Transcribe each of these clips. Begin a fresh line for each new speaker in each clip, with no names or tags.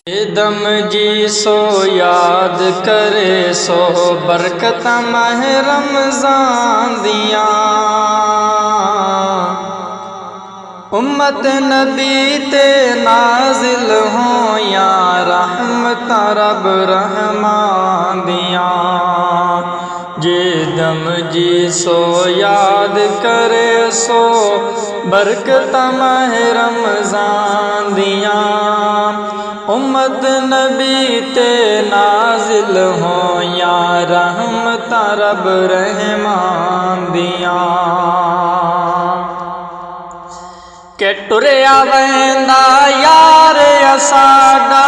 दम जी सो याद करे सो बरकत माह रमजान दिया। उम्मत नबी ते नाजिल हो या रहमत रब रहमान दिया। जे दम जी सो याद करे सो बरकत माह रमजान दिया। उम्मत नबी ते नाजिल हो या रहमत रब रहमान दिया। के टुरिया वेंदा यार असाडा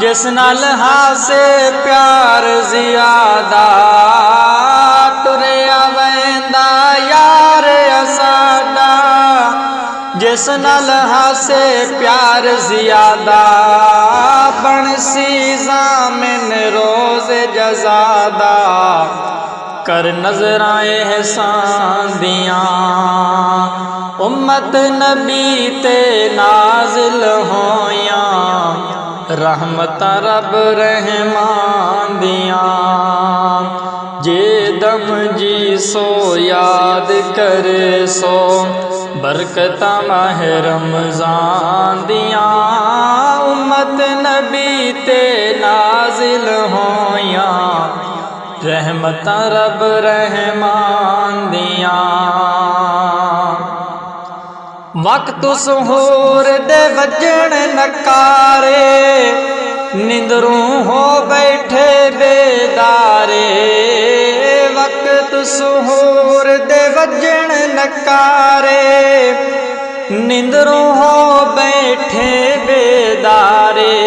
जिस नाल हासे प्यार ज़ियादा। टुरिया वेंदा यार असाडा जिस नाल हासे प्यार ज़ियादा। बनसी ज़ामिन रोज़ जज़ादा कर नज़राए एहसान दिया। उम्मत नबी ते नाजिल हो या रहमत रब रहमान दिया। जे दम जी सो याद करे सो बरकत माह रमजान दिया। उम्मत नबी ते नाजिल हो या रहमत रब रहमान दिया। वक्त सुहूर दे वजण नकारे निंदरूं हो बैठे बेदारे। वक्त सुहूर दे वजण नकारे निंदरूं हो बैठे बेदारे।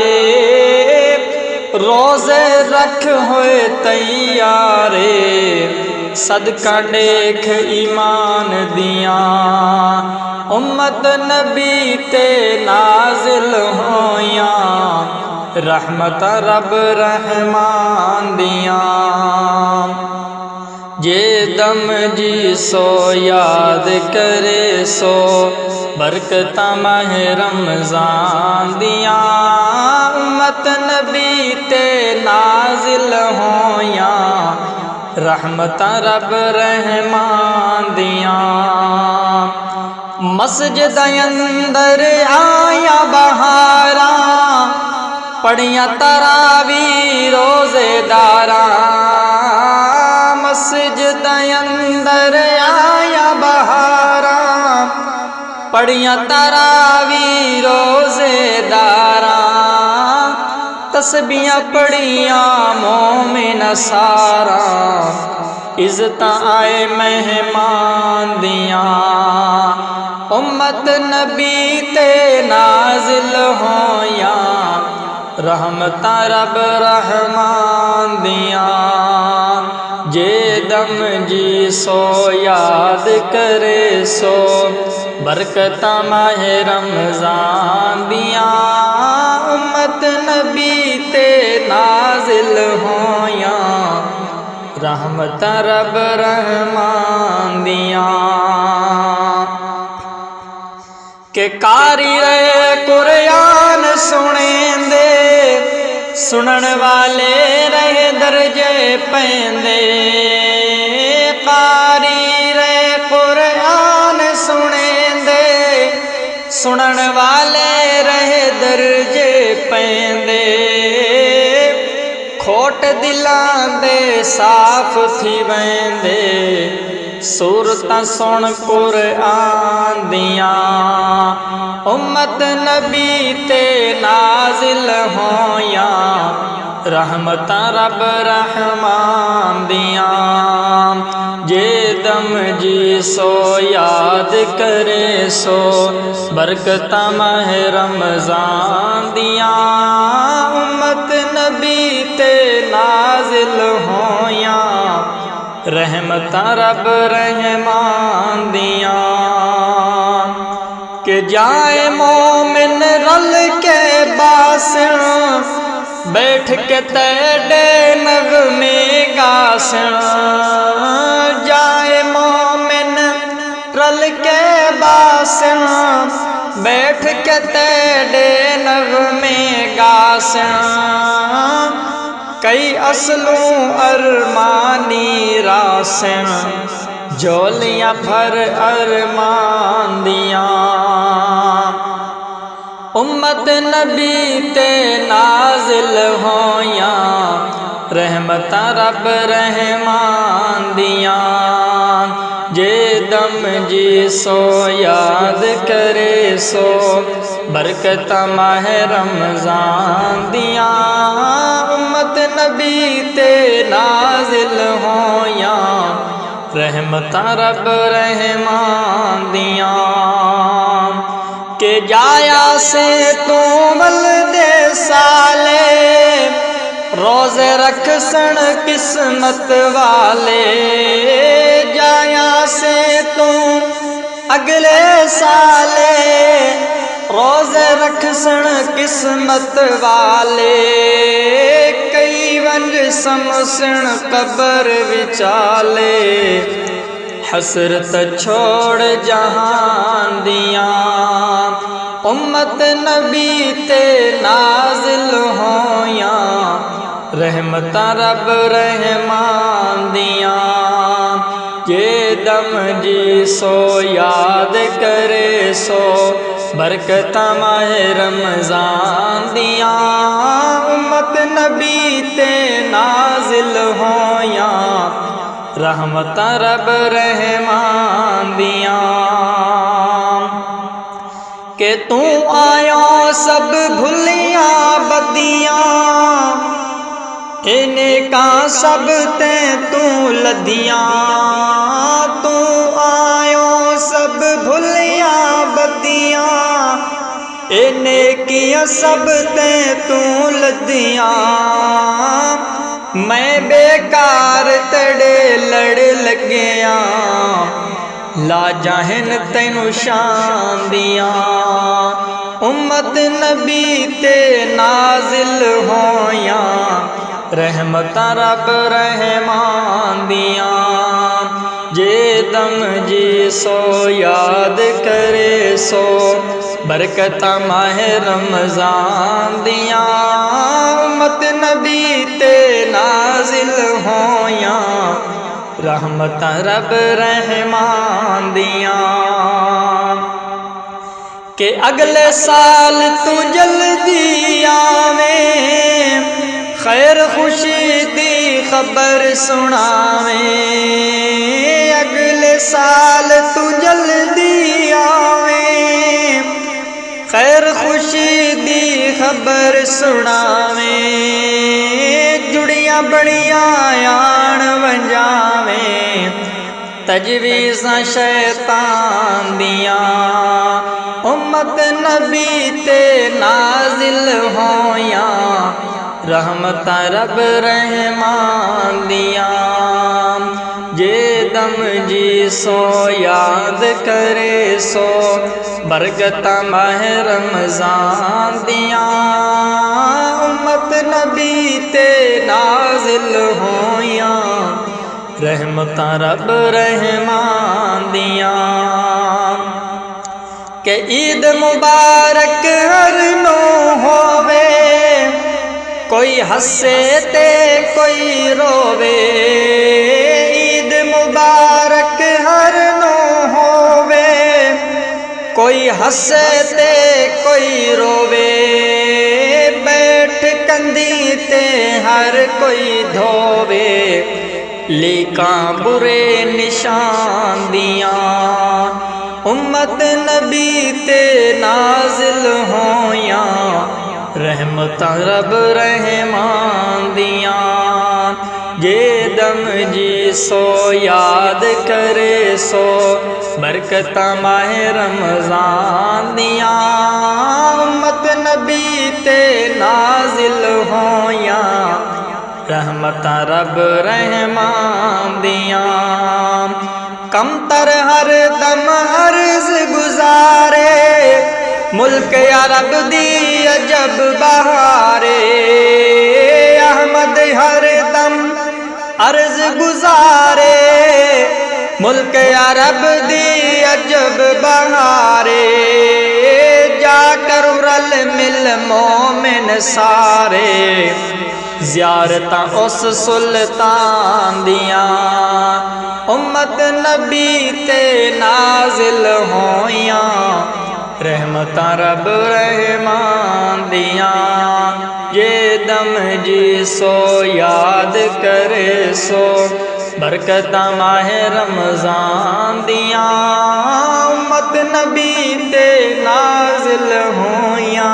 रोज़े रख होए तैयारे सदका देख ईमान दिया। उम्मत नबी ते नाजिल हो या रहमत रब रहमान दिया। जे दम जी सो याद करे सो बरकत माह रमजान दिया। उम्मत नबी ते नाजिल हो या रहमत रब रहमान दिया। मस्जिद अंदर आया बहारा पढ़िया तरावी रोज़ेदारा। मस्जिद अंदर आया बहारा पढ़िया तरावी रोज़ेदारा। तस्बीहां पढ़िया मोमिन सारा इज़्ज़त आए मेहमान दिया। उम्मत नबी ते नाजिल हो या रहमत रब रहमान दिया। जे दम जी सो याद करे सो बरकत माह रमजान दिया। उम्मत नबी ते नाजिल हो या रहमत रब रहमान दिया। के कारी रे कुरान सुनेंदे सुनन वाले रहे दर्जे पैंदे। कारी रे कुरान सुनेंदे सुनन वाले रहे दर्जे पैंदे। खोट दिलां दे साफ थी वेंदे सूरत सुन कुरान दिया। उम्मत नबी ते नाजिल हो या रहमत रब रहमान दिया। जे दम जी सो याद करे सो बरकत माह रमजान दिया। उम्मत नबी ते नाजिल हो या रहमत रब रहमान दिया। के जाए मोमिन रल के बासण बैठ के तेरे नगमे गासण। जाए मोमिन रल के बासण बैठ के तेरे नगमे गासन कई असलों अरमानी रासन झोलियां भर अरमान दिया उम्मत नबी ते नाजिल होया रहमत रब रहमान दिया जे दम जी सो याद करे सो बरकत माह रमजान दिया उम्मत नबी ते नाजिल होया रहमत रब रहमान दिया के जाया से तू बल दे साले रोजे रख सन किस्मत वाले जाया से तू अगले साले रोजे रख सन किस्मत वाले कई वंज समसन कबर विचाले हसरत छोड़ जहान दिया उम्मत नबी ते नाजिल होया रहमत रब रहमान दिया ये दम जी सो याद करे सो बरकत माह रमजान दिया उम्मत नबी ते नाजिल होया रहमत रब रहमान दिया के तू आया सब भुलिया बदियां इन्हें का सब ते तू लदियां तू आयो सब भुलिया बदियां इन्हें किया सब ते तू लदियां मैं बेकार तड़े लड़ लग्या ला जाहिन तैनू शान दिया उम्मत नबी ते नाजिल होया रहमत रब रहमान दिया जे दम जी सो याद करे सो बरकत माह रमजान दिया उम्मत नबी ते नाजिल होया रहमत रब रहमान दिया के अगले साल तू जल्दी आवे खैर खुशी दी खबर सुनावे अगले साल तू जल्दी आवे खैर खुशी दी खबर सुनावे जुड़ियां बड़ियां आन वंजावे तजवीज़ शैतान दिया उम्मत नबी ते नाजिल होया रहमत रब रहमान दिया जे दम जी सो याद करे सो बरकत माह रमजान दिया उम्मत नबी ते नाजिल होया रहमत रब रहमान दिया के ईद मुबारक हर नो होवे कोई हंसे ते कोई रोवे ईद मुबारक हर नो होवे कोई हंसे ते कोई रोवे बैठ कंदी ते हर कोई धोवे लेका बुरे निशान दिया उम्मत नबी ते नाजिल होया रहमत रब रहमान दिया जे दम जी सो याद करे सो बरकत माह रमजान दिया उम्मत नबी ते नाजिल होया रहमत रब रहमान दिया कम तर हर दम अर्ज गुजारे मुल्क अरब दी अजब बहारे अहमद हर दम अर्ज गुजारे मुल्क अरब दी अजब बहारे जा किया करो रल मिल मोमिन सारे, ज़ियारतां उस सुल्तान दियां। उम्मत नबी ते नाजिल होइयां, रहमतां रब रहमान दियां। ये दम जी सो याद करे सो, बरकतां माहे रमज़ान दियां। उम्मत नबी ते नाजिल होइयां,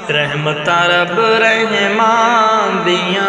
रहमतां रब रहमान दियां।